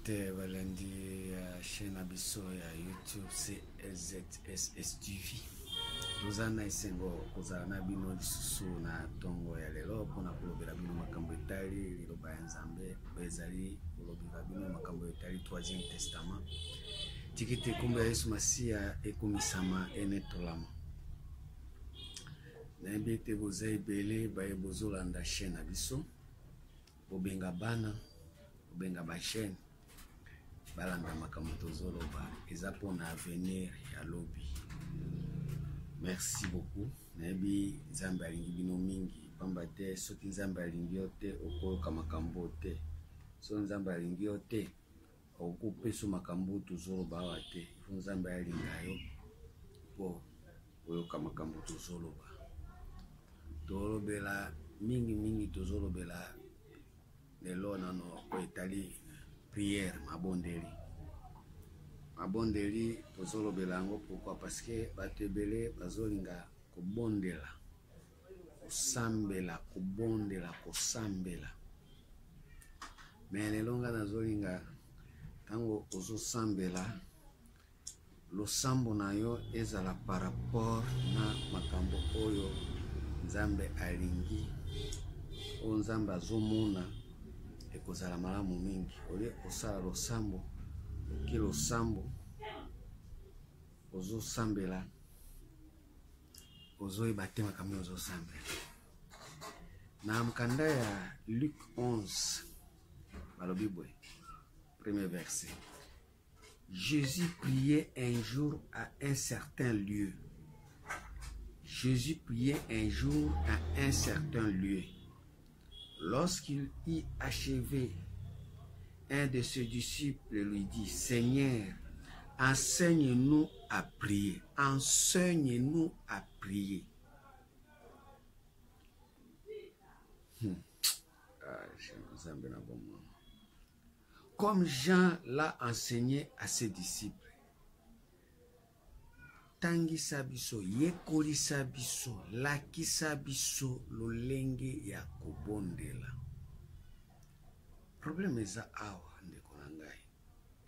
te balandi ya chaîne abiso ya YouTube CSS TV. Tozana isengo kozala na bino lisusu na tongo ya lelo pona kolobela bino makambo etali liloba ya Nzambe ezali kolobela bino makambo etali 3e testament. Tikite kombe ya Yesu Masia ekomisama enetolama. Na mbete boza ebele baye bozolanda chaîne abiso. Obenga bana, obenga ba chaîne. Balanda makambo tozoloba eza pona avenir ya lobi. Merci beaucoup. Nabi Nzambe alingi bino mingi pamba te soki Nzambe alingi yo te okoyoka makambo te. So Nzambe alingi yo te okupeso makambo tozoloba awa te. Ifo Nzambe alinga yo po oyoka makambo tozoloba. Tolobela mingi tozolobela lelo nano etali prière mabondeli. Mabondeli tozolobela yango pourquoi parce que bato ebele bazolinga kobondela, kosambela, kobondela, kosambela. Mais lelo nga nazolinga tango ozosambela losambo na yo ezala par rapport na makambo oyo Nzambe alingi o Nzambe azomona ekozala malamu mingi. Ole osala losambo ki losambo ozosambela ozoyeba te makambo ozosambela. Na mkanda ya Luc 11 balobi boye premier verset. Jésus priait un jour à un certain lieu. Jésus priait un jour à un certain lieu. Lorsqu'il y achevait, un de ses disciples lui dit, Seigneur, enseigne-nous à prier. Enseigne-nous à prier. Comme Jean l'a enseigné à ses disciples. Tangisa biso, yekolisa biso, lakisa biso lolenge ya kobondela. Problème eza awa ndeko na ngai.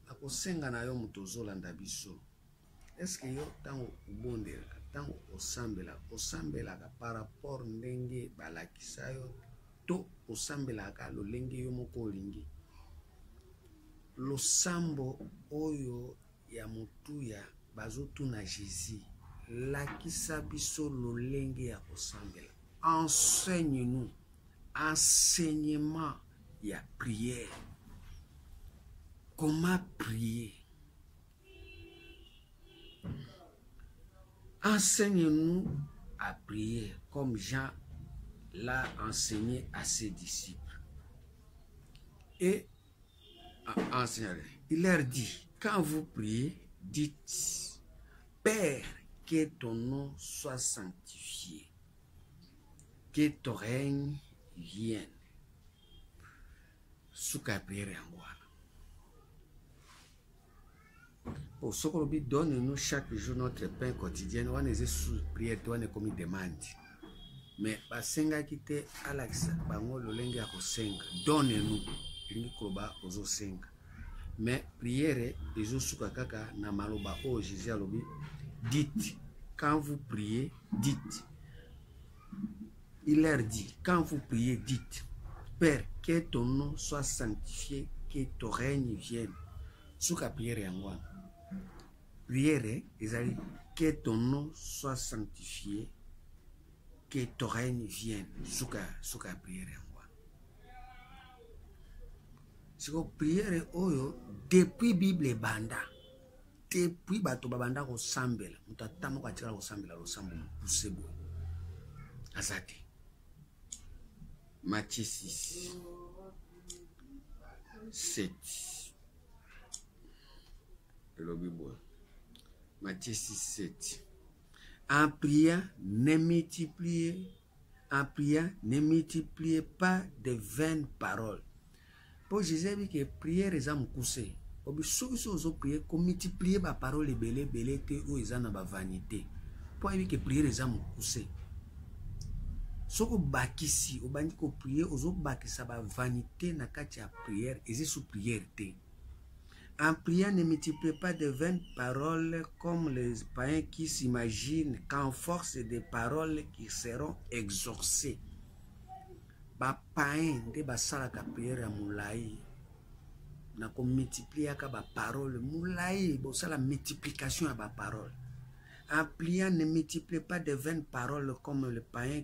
Akosenga na yo muto zolanda biso. Est-ce que yo tango obondela, tango osambelaka par rapport ndenge balakisa yo to osambelaka lolenge yo moko olingi? Losambo oyo ya mutuya bazotuna Jésus lakisa biso lolenge ya kosambela. Enseigne-nous, enseignement ya prière. Comment prier? Enseigne-nous à prier comme Jean l'a enseigné à ses disciples. Et il leur dit, quand vous priez, dites, Père, que ton nom soit sanctifié, que ton règne vienne. Souka prière angwana. Pour ce qu'on dit, donne-nous chaque jour notre pain quotidien. On est sous prière, on est comme une demande. Mais basenga kite Alexa, bango lolenge akosenga. Donne-nous. Lingi koba ozo senga. Mais prière ezo suka kaka na maloba o Jésus alobi. Dites, quand vous priez, dites. Il leur dit, quand vous priez, dites, Père, que ton nom soit sanctifié, que ton règne vienne. Souka prière yangwana. Prière, ezali, que ton nom soit sanctifié, que ton règne vienne. Souka prière yangwana. Siko prière oyo, depuis Bible banda. Depuis bato babanda ko sambela mutatamo katika ko sambela lo sambo kusebo azati. Matthieu 6 7 le Bible. Matthieu 6 7. En priant ne multipliez pas de vaines paroles. Pour Jésus dit que prière est un coussé. Obi soki ozo prier ko multiplier ba parole belé te o ezana ba vanité. Po ebi ke prier eza mukuse. Soko bakisi obandi ko prier ozo bakisa ba vanité na kati ya prière ezi sous prière te. En priant, ne multipliez pas de vaines paroles comme les païens qui s'imaginent qu'en force des paroles qui seront exaucées. Ba païen de basalaka prière à moulaï. Na ko multiplier ka ba parole moulaï, bo ça la multiplication à ba parole. En priant, ne multipliez pas de vaines paroles comme les païens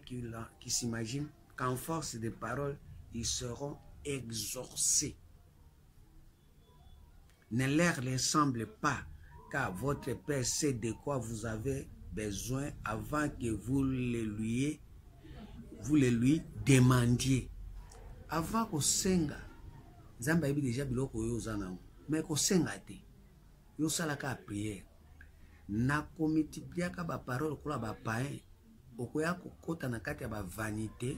qui s'imaginent qu'en force des paroles, ils seront exaucés. Ne leur ressemble pas, car votre Père sait de quoi vous avez besoin avant que vous le lui demandiez. Avant que senga, Zamba ebi déjà biloko yo zana, mais ko senga te, yo salaka prière. Na ko multiplier ka ba parole kula ba païen, okoya ko kota na kati ya ba vanité.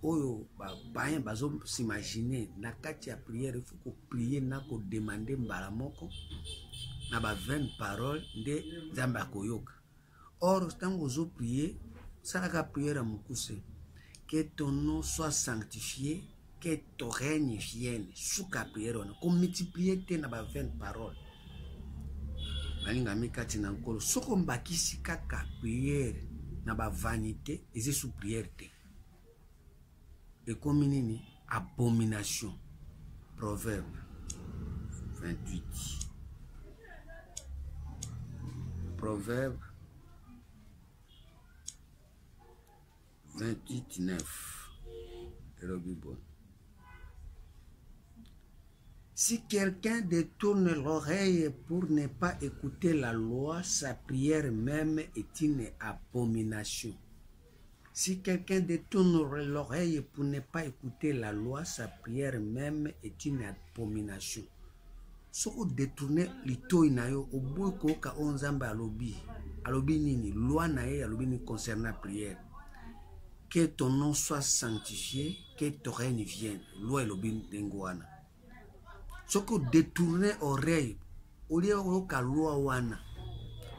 Oyo ba païen bazo s'imaginer na kati ya prière, il faut ko prier na ko demander mbala moko na ba 20 paroles nde Nzambe akoyoka. Or tango ozo prier salaka prière mukuse, que ton nom soit sanctifié, que ton règne vienne. Souka prière on ko multiplier te na ba 20 paroles. Balinga mikati na nkolo soko mbakisi kaka prière na ba vanité eze sous prière te. Et comme nini abomination. Proverbe 28. Proverbe 28, 9. Si quelqu'un détourne l'oreille pour ne pas écouter la loi, sa prière même est une abomination. Si quelqu'un détourne l'oreille pour ne pas écouter la loi, sa prière même est une abomination. Si vous détournez l'itoï na yo, au bout ko ka onzamba alobi nini, loi na ye alobi ni concernant la prière. Que ton nom soit sanctifié, que ton règne vienne. Loi alobi dengoana. Si vous détournez l'oreille, au lieu de ka loi wana,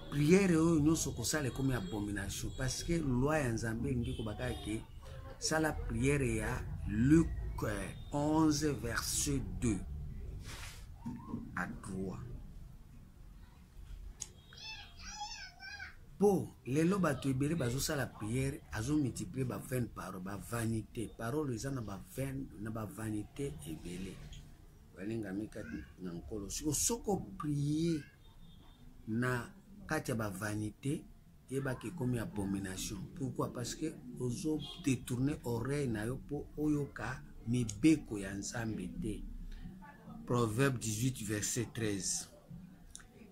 prière nous sokosale comme abomination parce que loi ya Nzambe ndiko bakaki ça la prière ya Luc 11 verset 2 à 3. Pour les lobato ibere bazo sala prière azo multiplier ba vaine parole ba vanité parole eza na ba vaine na ba vanité ebele balinga mikati na nkolo soko prier na katia ba vanité et ba ke comme abomination. Pourquoi? Parce que ozo détourner oreille na yo po oyoka mibeko ya Nzambe te. Proverbe 18 verset 13.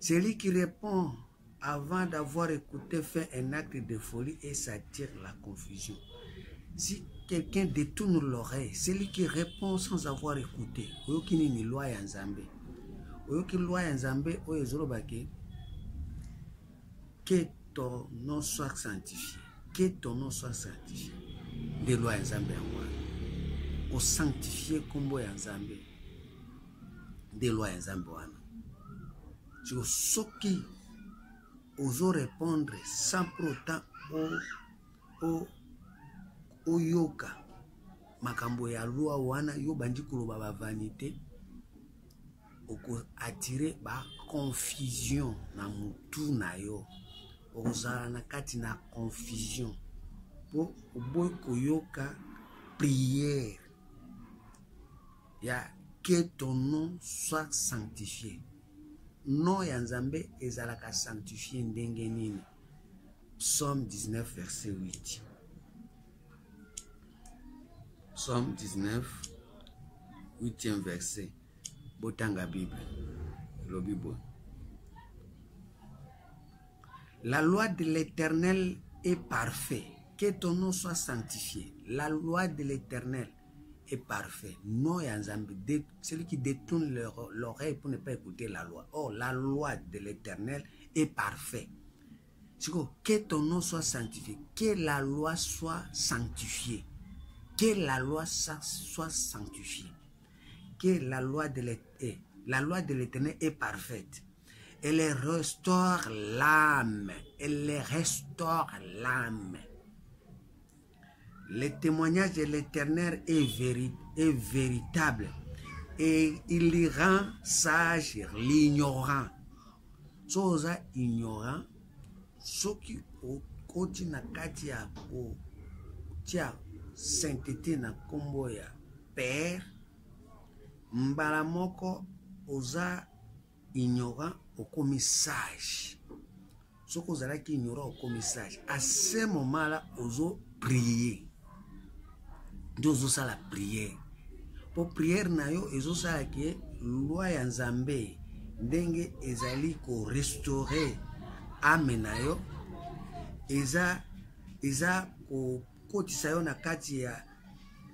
Celui qui répond avant d'avoir écouté fait un acte de folie et s'attire la confusion. Si quelqu'un détourne l'oreille, celui qui répond sans avoir écouté, oyoki ni loi ya Nzambe. Oyoki loi ya Nzambe oyo zolobake que ton nom soit sanctifié. Que ton nom soit sanctifié. Des lois en Zambé en moi. Au sanctifié comme en Zambé. Des lois en Zambé. Si au soki oso répondre sans pour autant au yoka. Makambo ya loi wana yo bandi kuloba ba vanité. Oko attirer ba confusion na mutu na yo. Ozala na kati na confusion po oboy koyoka prière ya que ton nom soit sanctifié. Non ya Nzambe ezalaka sanctifié ndenge nini. Psaume 19 verset 8. Psaume 19 8e verset. Botanga Bible. Le Bible. La loi de l'Éternel est parfaite. Que ton nom soit sanctifié. La loi de l'Éternel est parfaite. Non, celui qui détourne l'oreille pour ne pas écouter la loi. Or, la loi de l'Éternel est parfaite. Que ton nom soit sanctifié. Que la loi soit sanctifiée. Que la loi soit sanctifiée. Que la loi de l'Éternel est parfaite. Elle restaure l'âme. Elle restaure l'âme. Le témoignage de l'Éternel est véritable et il rend sage l'ignorant. So oza ignorant, soki okoti na kati ya kotia sainteté na kombo ya père, mbala moko oza ignorant okomi sage. Soki ozalaki ignorant okomi sage. À ce moment-là, ozo prier. Nde ozosala prière. Po prière na yo ezosala ke loi ya Nzambe ndenge ezali ko restaurer ame na yo, eza ko kotisa yo na kati ya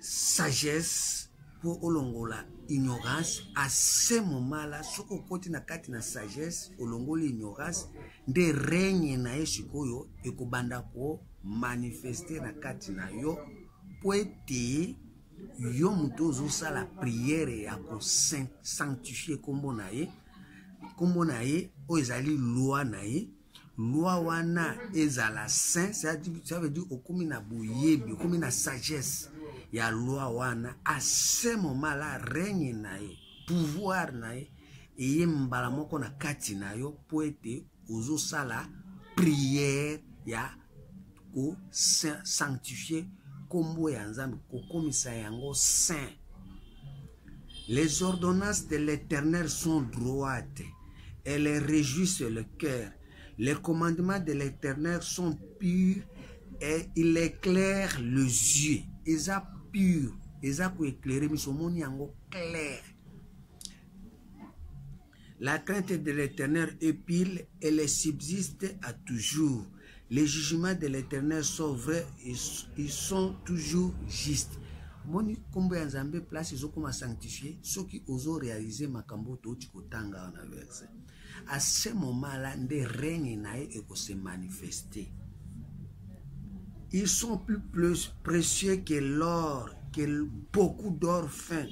sagesse pour olongola ignorance. À ce moment-là, soki okoti na kati na sagesse olongoli ignorance, nde règne na ye sikoyo ekobanda ko manifester na kati na yo po ete yo mutu ozosala prière ya ko sanctifier kombo na ye oyo ezali loi na ye. Loi wana ezala saint, ça veut dire okomi na boyebi, okomi na sagesse ya loi wana. À ce moment-là, règne na ye, pouvoir na ye eye mbala moko na kati na yo po ete ozosala prière ya ko sanctifier kombo ya Nzambe, kokomisa yango saint. Les ordonnances de l'Éternel sont droites, elles réjouissent le cœur. Les commandements de l'Éternel sont purs et il éclaire les yeux. Eza pur, eza ko éclairer misomoni yango clair. La crainte de l'Éternel est pure, elle subsiste à toujours. Les jugements de l'Éternel sont vrais, ils sont toujours justes. Moni kombo ya Nzambe place ezokoma sanctifier soki ozo réaliser makambo toti kotanga na verset. À ce moment-là, nde règne na ye eko se manifester. Ils sont plus précieux que l'or, que beaucoup d'or fin.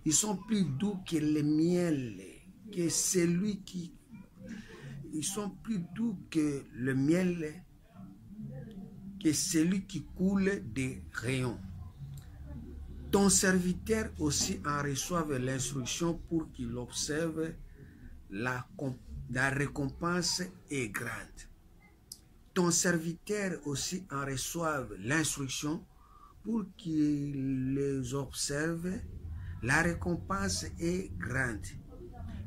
Ils sont plus doux que le miel, que celui qui... Ils sont plus doux que le miel, que celui qui coule des rayons. Ton serviteur aussi en reçoive l'instruction pour qu'il observe la récompense est grande. Ton serviteur aussi en reçoive l'instruction pour qu'il les observe, la récompense est grande.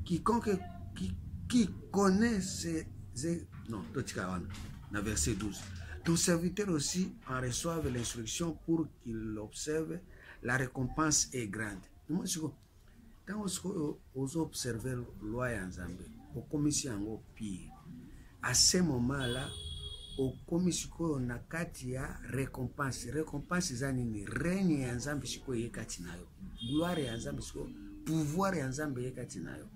Quiconque qui connaît non, verset 12. Ton serviteur aussi en reçoive l'instruction pour qu'il observe, la récompense est grande. Quand vous observez la loi en Zambie, au commission pire, à ce moment-là, au commission na kati ya récompense. Récompense zanini règne en Zambie siko yekati nayo. Gloire en Zambie siko pouvoir en Zambie yekati nayo.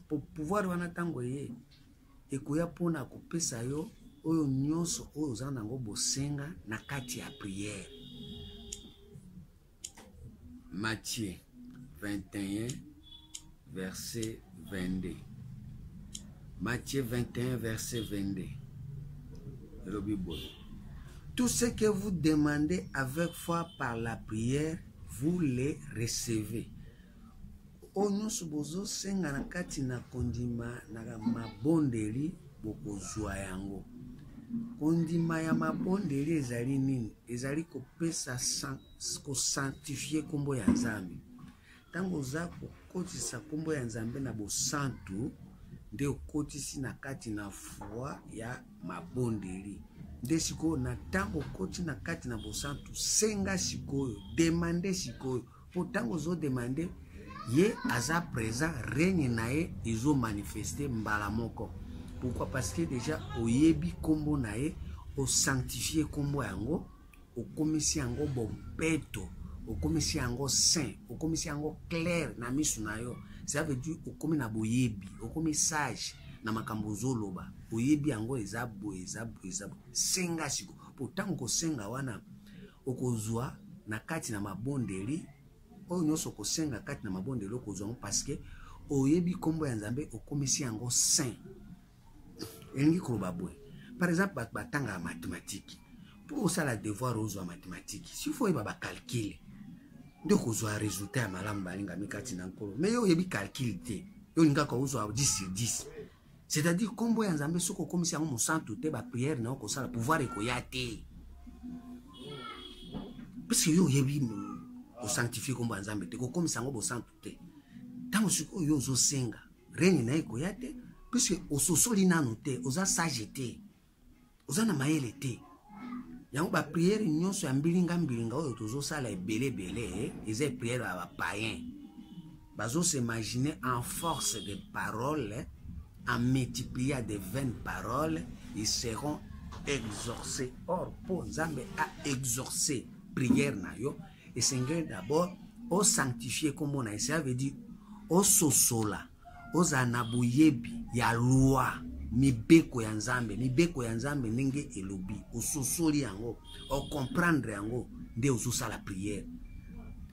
Pour pouvoir wana tango ye ekoya pona kopesa yo oyo nyonso oyo zana ngo bosenga na kati ya prière. Matthieu 21 verset 22. Matthieu 21 verset 22. Tout ce que vous demandez avec foi par la prière, vous les recevez. Onyo subozo senga na kati na kondima na mabondeli bokozwa yango. Kondima ya mabondeli ezali nini? Ezali kopesa ko sanctifier kombo ya Nzambe. Tango za kokotisa kombo ya Nzambe na bosantu, nde okotisi na kati na foi ya mabondeli. Nde sikoyo na tango koti na kati na bosantu, senga sikoyo, demande sikoyo. Po tango zo demande, ye aza présent, règne na ye izo manifester mbala moko. Pourquoi? Parce que déjà oyebi kombo na ye, o sanctifier kombo yango, o komisi yango bompeto, o komisi yango saint, o komisi yango clair na misu na yo. Ça veut dire o komi na boyebi, o komi sage na makambo zoloba. Oyebi yango ezabo. Senga siko. Pourtant ko senga wana okozwa na kati na mabondeli. Oyo nyonso ko senga kati na mabondeli okozwa parce que oyebi kombo ya Nzambe okomisi yango saint. Elingi koloba boy. Par exemple batanga ya mathématique. Pour ça la devoir ozwa mathématique. S'il faut yeba ba calculer. nde kozwa résultat ya malamu balingami kati na nkolo. Mais yo yebi calcul te, yo lingaka ozwa 10 sur 10. C'est-à-dire kombo ya Nzambe soko komisi yango mosantu te ba prière na okosala pouvoir ekoya te. Parce que yo yebi o sanctifier kombo ya Nzambe te ko komisa yango bosantu te. Tango siko yo zo senga reni na ekoya te parce que ososoli nanu te, oza sage te. Oza na mayele te. Yango ba prière nyonso ya mbilinga oyo tozo sala ebele eza prière ya ba païen. Bazo s'imaginer en force de parole, en multipliant de 20 paroles, ils seront exorcés. Or, pour Nzambe a exorcé prière na yo, et c'est d'abord au sanctifier comme on a essayé, ça veut dire au sosola, aux anaboyebi, ya loi, mibeko ya Nzambe nenge elobi, au sosoli yango, au comprendre yango, de ozusa la prière.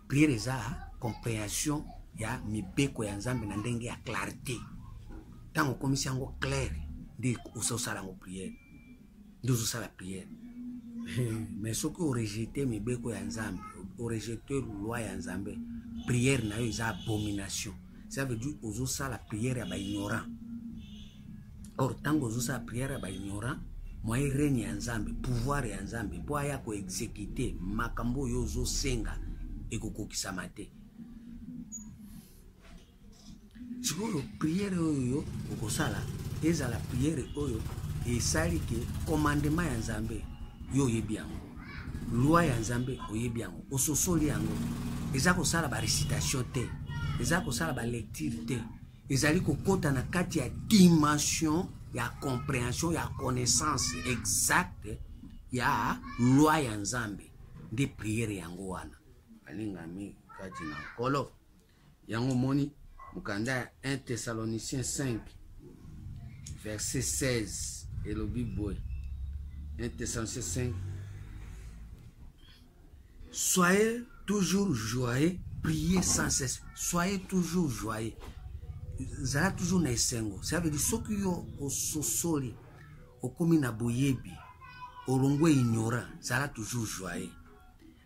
Prière eza compréhension ya mibeko ya Nzambe na ndenge ya clarté. Tango komisi yango clair, de ozusa la prière. De ozusa la prière. Mais ce que rejeter mibeko ya Nzambe, rejeter loi ya Nzambe, prière na yo eza abomination. Ça veut dire ozusa la prière ya ba ignorant. Or tango ozusa la prière ya ba ignorant, moye règne ya Nzambe, pouvoir ya Nzambe, po aya ko exécuter makambo yo zo senga ekokokisa mate. Sikoyo prière oyo okosala eza la prière oyo esali ke commandement ya Nzambe yo yebi yango, loi ya Nzambe oyebi yango, ososoli yango, eza kosala ba récitation te, eza kosala ba lecture te, ezali kokota na kati ya dimension ya compréhension ya connaissance exacte ya loi ya Nzambe de prière yango wana alingami kati na nkolo yango moni mukanda 1 Thessaloniciens 5 verset 16 elobi boy 1 Thessaloniciens 5 soyez toujours joyeux, priez sans cesse, soyez toujours joyeux. Zala toujours na esengo. Ça veut dire ce qui yo ososoli okomi na boyebi olongwe ignorant, zala toujours joyeux.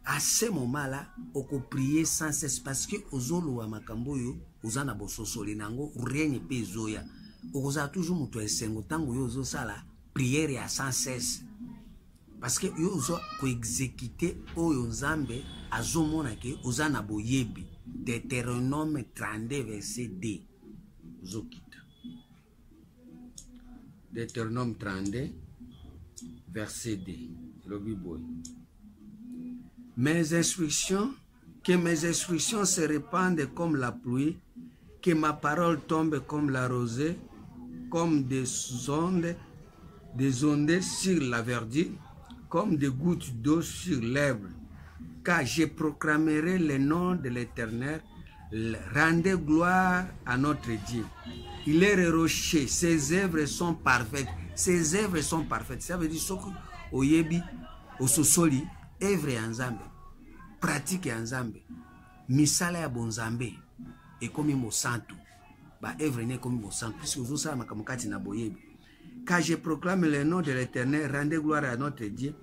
À ce moment-là, oko prier sans cesse parce que ozolo wa makambo yo ozana bososoli nango règne pe zoya. Okoza toujours muto esengo tango yo zo sala prière ya sans cesse. Parce que yo zo ko exécuter oyo Nzambe azomona ke ozana boyebi. Deutéronome 32 verset 2. Zokita. Deutéronome 32 verset 2. Le Bible. Que mes instructions se répandent comme la pluie, que ma parole tombe comme la rosée, comme des ondes sur la verdure, comme des gouttes d'eau sur l'herbe. Car je proclamerai le nom de l'Éternel, rendez gloire à notre Dieu. Il est le rocher, ses œuvres sont parfaites. Ses œuvres sont parfaites. Ça veut dire que oyebi, ososoli, œuvre ya Nzambe, pratique ya Nzambe, misala ya bonzambe, et comme mo santo, ba œuvre ne comme mo santo, puisque vous savez makamukati na boyebi. Car je proclame le nom de l'Éternel, rendez gloire à notre Dieu.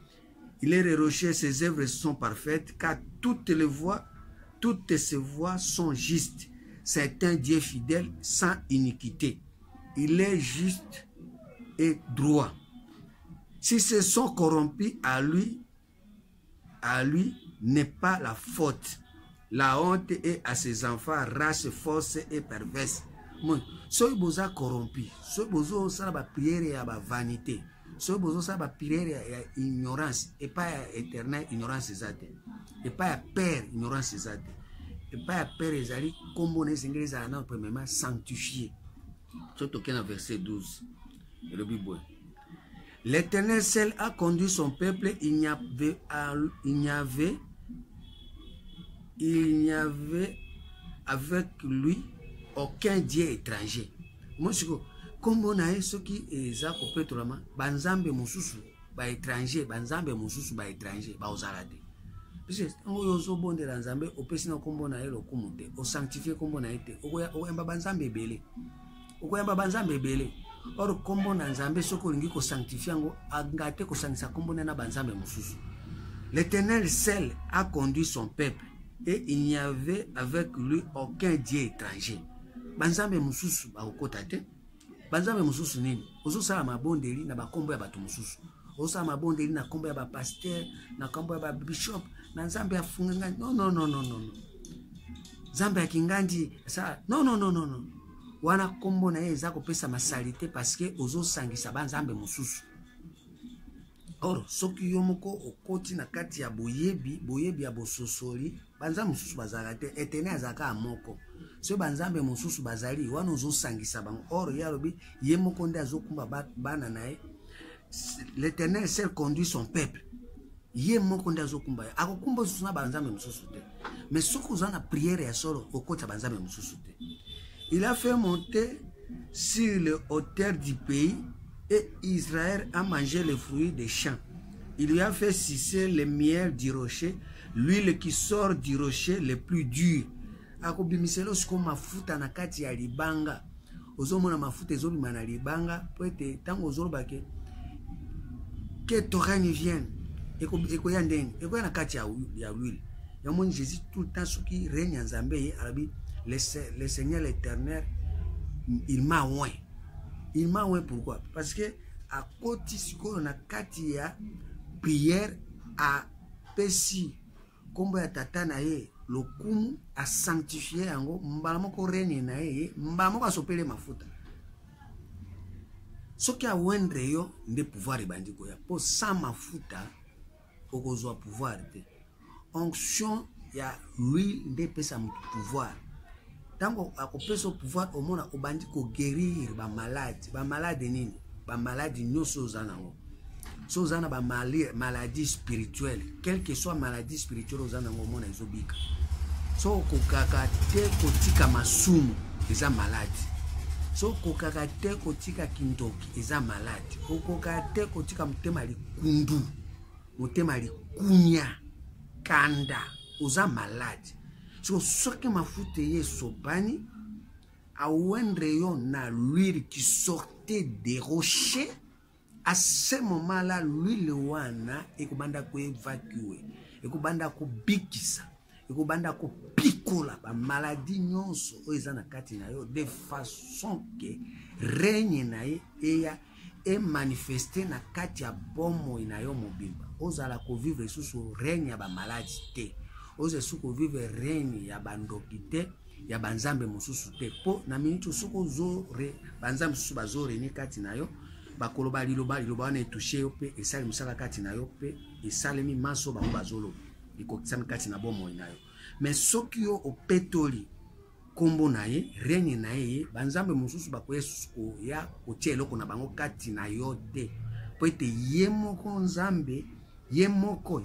Il est le rocher, ses œuvres sont parfaites, car toutes ses voies sont justes. C'est un Dieu fidèle sans iniquité. Il est juste et droit. Si se sont corrompus, à lui n'est pas la faute. La honte est à ses enfants, race fausse et perverse. Soy boza corrompu, soy bozo sala ba prière ya ba vanité, soy bozo sala ba prière ya ignorance, et pas ya éternel ignorance ezate, et pas ya père ignorance ezate, et pas ya père ezali kombo na singeli za na premièrement sanctifié. Surtout dans verset 12. Le Bible. L'Éternel seul a conduit son peuple, il n'y avait avec lui aucun Dieu étranger. Moi, je dis, comme on a ce qui est ça, banzambe mususu, ba étranger, banzambe mususu, ba étranger, ba ozalade. Parce que on yoso bonde banzambe, o pesi na kombo na elo kumute, o sanctifier kombo na ete, o yamba banzambe belé, o yamba banzambe belé. Or kombo na nzambe soko lingi ko sanctifier ngo, angate ko sanctifier kombo na banzambe mususu. L'Éternel seul a conduit son peuple. et il n'y avait avec lui aucun dieu étranger. Banzambe mususu bakokota te. Banzambe mususu nini? Ozosala mabondeli na bakombo ya bato mususu. Ozosala mabondeli na kombo ya ba pasteur, na kombo ya ba bishop, na nzambe ya funganga. Non non non non non. Nzambe ya kingandi ça. Non non non non non. Wana kombo na ye eza kopesa masalite parce que ozosangisa banzambe mususu. Or soki yo moko okoti na kati ya boyebi ya bososoli, banzambe mususu bazala te, etene azaka moko. So banzambe mususu bazali wana ozosangisa bango. Or yalobi ye moko nde azokumba bana na ye. L'Éternel seul conduit son peuple. Ye moko nde azokumba ye. Akokumba susu na banzambe mususu te. Mais soki oza na prière ya solo okota banzambe mususu te. Il a fait monter sur le hauteur du pays et Israël a mangé les fruits des champs. Il lui a fait sucer le miel du rocher, l'huile qui sort du rocher le plus dur. Akobimiselo siko mafuta na kati ya libanga. Ozomona mafuta ezobima na libanga po ete tango ozoloba ke ton règne vienne. Eko ya ndenge, eko ya na kati ya l'huile. Yamoni Jésus tout le temps soki règne nzambe arabi le Seigneur l'Éternel il m'a oint. Il m'a oint pourquoi? Parce que à côté siko na kati ya prière a pesi kombo ya tata na ye lokumu a sanctifié yango mbala moko règne na ye mbala moko asopele mafuta. Soki a wendre yo nde pouvoir ebandi koya po sans mafuta okozwa pouvoir te. Onction ya l'huile nde pesa mutu pouvoir. Tango akopesa pouvoir omona obandi ko guérir ba malade nini? Ba malade nyonso ozanango. So ozana ba maladie spirituelle, quelle que soit maladie spirituelle ozanango omona ezobika. So kokaka te kotika masumu eza malade. So kokaka te kotika kindoki eza malade. Kokaka te kotika mutema likundu, mutema likunya, kanda oza malade. So soki mafuta ye sobani a wendre yo na l'huile qui sortait des rochers. À ce moment-là, l'huile wana ekobanda ko évacuer, ekobanda ko bikisa, ekobanda ko pikola ba maladie nyonso oyo na kati na yo de façon que règne na ye e manifester na kati ya bomo na yo mobimba. Ozala ko vivre sous règne ya ba maladie te. Oze suko vivre règne ya bandoki te, ya banzambe mususu te. Po na minute suko zore banzambe mususu bazore ni kati na yo. Bakoloba liloba wana etouché yo pe esali musala kati na yo pe esalemi maso bango bazolo ikokisami kati na bomo na yo. Mais soki yo opetoli kombo na ye règne na ye banzambe mususu bakoye suko ya kotia eloko na bango kati na yo te. Po ete ye moko nzambe ye moko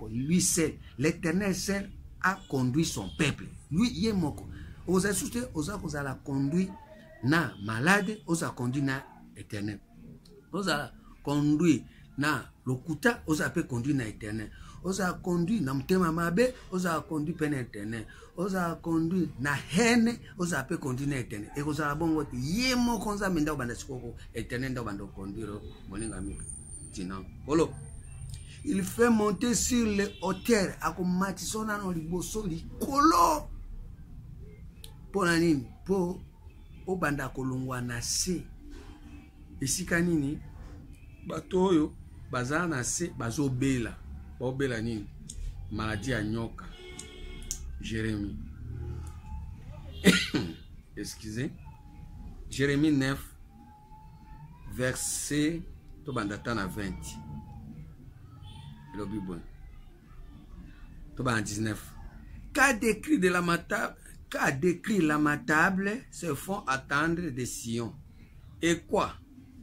lui seul l'Éternel seul a conduit son peuple. Lui ye moko oza sute oza kozala conduit na malade oza conduit na Éternel. Oza conduit na lokuta, oza pe conduit na Éternel. Oza conduit na mtema mabe, oza conduit pe na Éternel. Oza conduit na haine, oza pe conduit na Éternel. Et oza bongo te ye moko nzambe nda banda sikoko Éternel nda banda conduire moninga mi. Tinan. Olo. Il fait monter sur les hauteurs akomati sona no liboso likolo. Pona nini? Po obanda kolongwa na se. Esika nini bato oyo bazala na se bazobela baobela nini maladie ya nyoka. Jérémie excusez, Jérémie 9 verset to bandata na 20 elobi bon to ba 19 qu'a décrit lamentable se font attendre de Sion. Et quoi?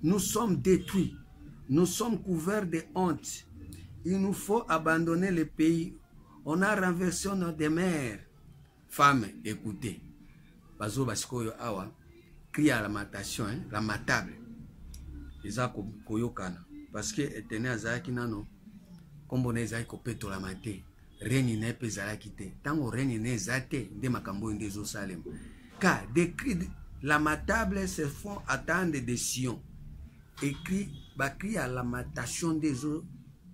Nous sommes détruits, nous sommes couverts de honte. Il nous faut abandonner le pays. On a renversé nos demeures. Femmes, écoutez. Bazo basikoyo awa crie à lamentation, lamentable. Eza koyokana parce que Éternel azalaki nano kombo na ezali kopeto lamate. Règne na pe ezalaki te. Tango règne na ezate nde makambo nde ezosalema. Car des cris lamentables se font attendre de Sion. Écrit, bakri à lamentation des eaux,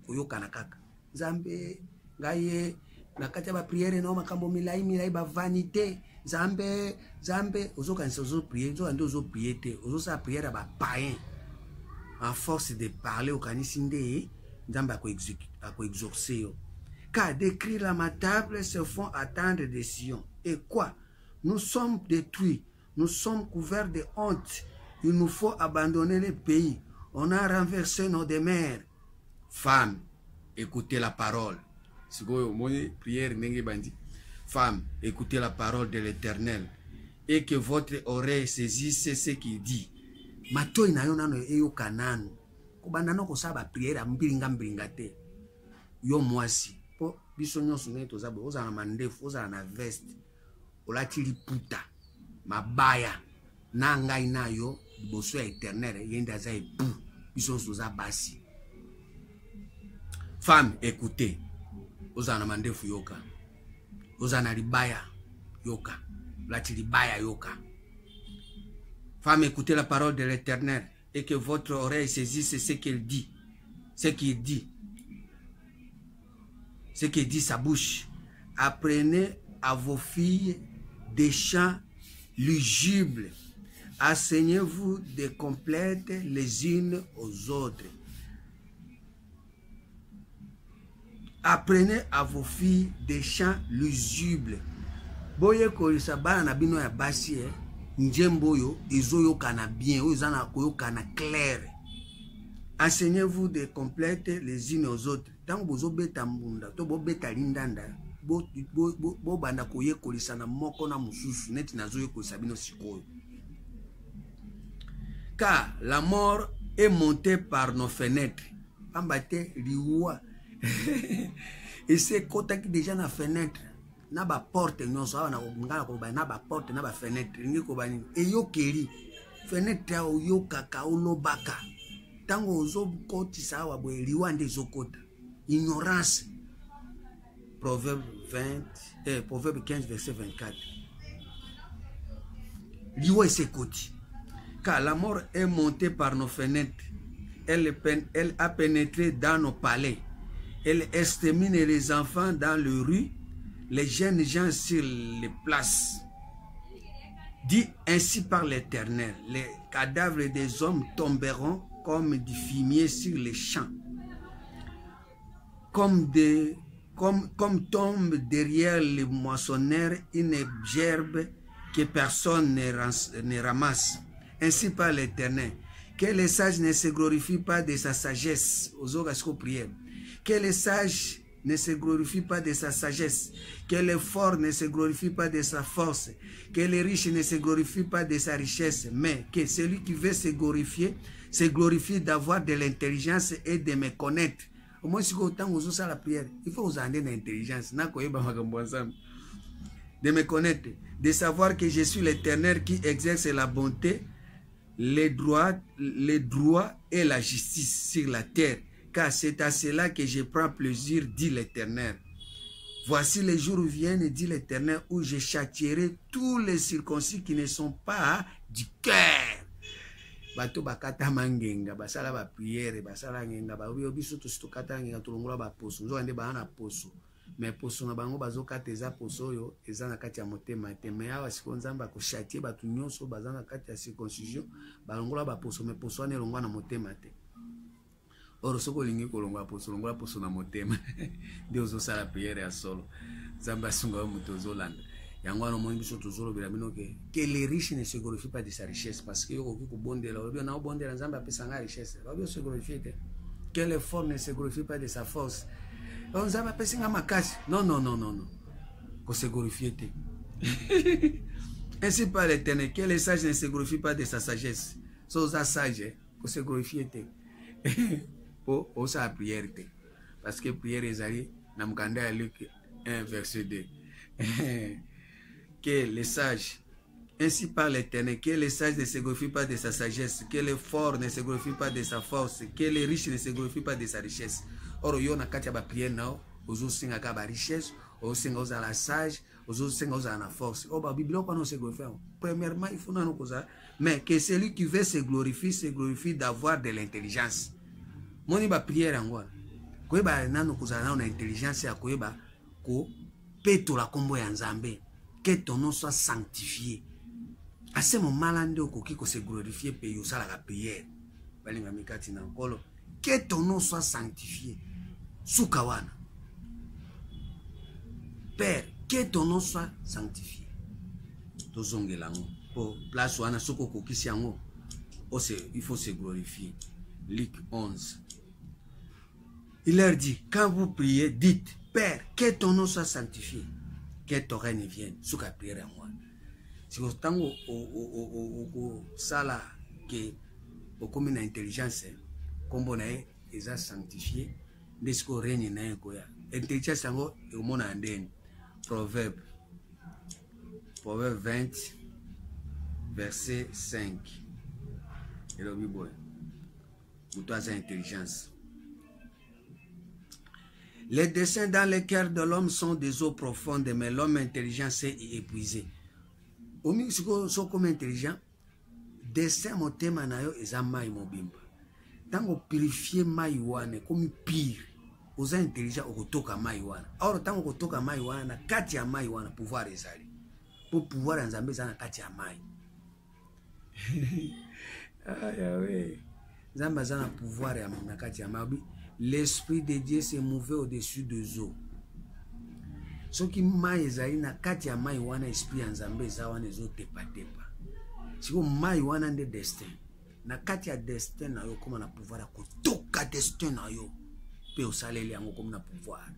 oyokana kaka. Zambe, gaye, na kati ba prière na makambo milai ba vanité Zambe ozo kanisa ozo prier ozo prier te ozo sa prière ba païen en force de parler au kanisi nde Nzambe ako exaucer yo. Car d'écrire la matable se font attendre des Sion. Et quoi? Nous sommes détruits, nous sommes couverts de honte. Il nous faut abandonner le pays. On a renversé nos demeures. Femmes, écoutez la parole. Si vous avez prière, femmes, écoutez la parole de l'Éternel. Et que votre oreille saisisse ce qu'il dit. Matoi na yo nano eyo kanano. Kobandano ko saba prière mbilinga te. Yo mwasi. Po biso nyonso ne tozabo oza na mandefu, oza na veste. Olati liputa. Mabaya. Na ngai na yo liboso ya Éternel yende aza ebu. Biso nsoza basi. Femme, écoutez. Oza na mandefu yoka. Oza na libaya yoka. Olati libaya yoka. Femme, écoutez la parole de l'Éternel et que votre oreille saisisse ce qu'il dit. Ce qu'il dit. Ce qu'il dit sa bouche. Apprenez à vos filles des chants lugubles. Enseignez-vous des complètes les unes aux autres. Apprenez à vos filles des chants lugubles. Boye kolisa bana na bino ya basi njemboyo izoyo kana bien, ozana koyo kana clair. Enseignez-vous des complètes les unes aux autres. Tant bozo beta mbunda, to bo beta lindanda, bo banda koye kolisa na moko na mususu, neti nazoyo kolisa bino sikoyo. Car la mort est montée par nos fenêtres. Ambate liwa. Et c'est kota qui déjà na fenêtre. Na ba porte nyonso awa na ngala ko ba na ba porte na ba fenêtre ngi ko bani e yo keri fenêtre o yo kaka olobaka tango ozo koti sawa bo liwa nde zokota ignorance. Proverbe 15 verset 24. Liwa se koti. Car la mort est montée par nos fenêtres. Elle a pénétré dans nos palais. Elle extermine les enfants dans les rues, les jeunes gens sur les places. Dit ainsi par l'Éternel, les cadavres des hommes tomberont comme du fumier sur les champs, comme tombe derrière les moissonneurs une gerbe que personne ne ramasse. Ainsi par l'Éternel, que les sages ne se glorifient pas de sa sagesse. Aux autres prières. Que les sages ne se glorifient pas de sa sagesse, que les forts ne se glorifient pas de sa force, que les riches ne se glorifient pas de sa richesse, mais que celui qui veut se glorifie d'avoir de l'intelligence et de me connaître. Au moins, si vous avez la prière, il faut vous en donner l'intelligence, de me connaître, de savoir que je suis l'Éternel qui exerce la bonté, les droits et la justice sur la terre. Car c'est à cela que je prends plaisir, dit l'Éternel. Voici les jours viennent, dit l'Éternel, où je châtierai tous les circoncis qui ne sont pas du cœur. Bato bakata mangenga, basala ba prière, basala ngenga, ba biso to stokata ngenga tulongola ba poso, nzo ande ba na poso. Mais poso na bango bazokata eza poso yo, eza na kati ya motema te. Mais awa siko nzamba ko châtier batu nyonso bazana kati ya circoncision, balongola ba poso, mais poso ane longwa na motema te. Oro soko lingi kolongola poso na motema. Nde ozosala prière ya solo. Nzamba sunga muto ozolanda. Yango wana moni biso tozolo bila bino que les riches ne se glorifient pas de sa richesse parce que yoko ko bondela obi na bondela nzamba apesa nga richesse. Obi se glorifie te. Que les forts ne se glorifient pas de sa force. On nzamba apesa nga makasi. Non. Ko se glorifie te. Ainsi par l'Éternel, que les sages ne se glorifient pas de sa sagesse. So za sage ko se glorifie te. Pour sa prière. Parce que prière est allée dans le Luc 1 verset 2. Que les sages, ainsi par l'Éternel, que les sages ne se glorifient pas de sa sagesse, que les forts ne se glorifient pas de sa force, que les riches ne se glorifient pas de sa richesse. Or, yo na katia ba prière nao, ozo singa ka ba richesse, ozo singa oza la sage, ozo singa oza la force. Oh ba Bible pas non se glorifie. Premièrement, il faut non cause, mais que celui qui veut se glorifie d'avoir de l'intelligence. Moni ba prière angwa. Koyeba nano kozala na intelligence ya koyeba ko Peto la combo ya nzambe. Que ton nom soit sanctifié. À ce moment-là, on se glorifier payer ça la prière. Que ton nom soit sanctifié. Soukawana. Père, que ton nom soit sanctifié. Pour place wana soko kokisi yango. Il faut se glorifier. Luc 11. Il leur dit, quand vous priez, dites, Père, que ton nom soit sanctifié. Que ton règne vienne. Souka prière à moi. Si vous avez ça que comme une intelligence, comme on est sanctifié, de ce qu'on règne na koya. Intelligence yango e mona ndeni. Proverbe 20 verset 5. Et le Bible. Pour toi c'est intelligence. Les desseins dans les cœurs de l'homme sont des eaux profondes, mais l'homme intelligent s'est épuisé. Au milieu so comme intelligent, dessin motema na yo eza mai mobimba. Tango purifier mai wana comme pire, oza intelligent okotoka mai wana. Or tango kotoka mai wana na kati ya mai wana pouvoir ezali. Pour pouvoir nzambe za na kati ya mai. Ayawe. Nzambe za na pouvoir ya na kati ya mai. L'esprit de Dieu s'est mouvé au-dessus des eaux. Ce qui mai ezali na kati ya mai wana esprit ya nzambe za wana ezo tepa tepa. Siko mai wana nde destin. Na kati ya destin na yo koma na pouvoir kotoka destin na yo. Pe osaleli yango koma na pouvoir.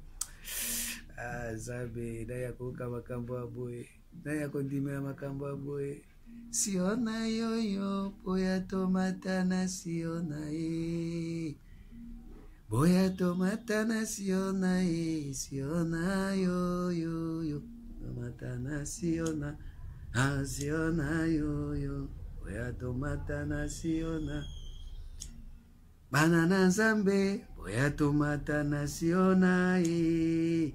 Ah zabe daya koka makambo aboye. Daya kondimela makambo aboye. Siona yoyo poya tomata na siona e. Boya tomata na siona e. Siona yoyo. Tomata na siona. Ah siona yoyo. Boya tomata na siona. Banana nzambe. Boya tomata na siona e.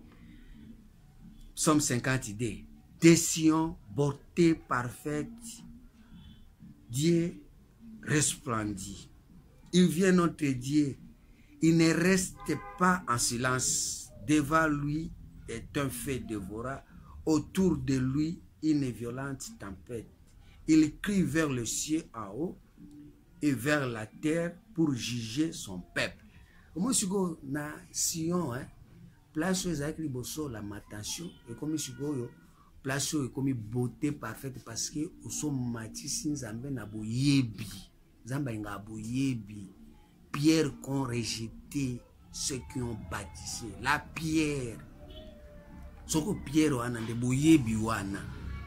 Psaume 50 idées. Des Sion, beauté parfaite, Dieu resplendit. Il vient notre Dieu. Il ne reste pas en silence. Devant lui est un feu dévorant. Autour de lui, une violente tempête. Il crie vers le ciel en haut et vers la terre pour juger son peuple. Moi, je suis na Sion, place où ils ont la matation et comme je suis place où comme beauté parfaite parce que au son matisi nzambe na boyebi nzamba nga boyebi pierre qu'ont rejeté ceux qui ont bâtissé la pierre soko pierre wana de boyebi wana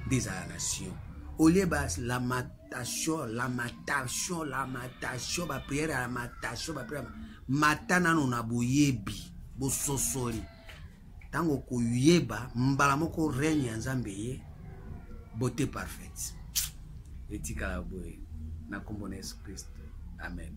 des nations au lieu bas la matation ba prière la matation ba prière matana na boyebi bo sosoli. Tango koyeba mbala moko règne ya nzambe ye beauté parfaite. Etika la boye na kombo na Yesu Kristo. Amen.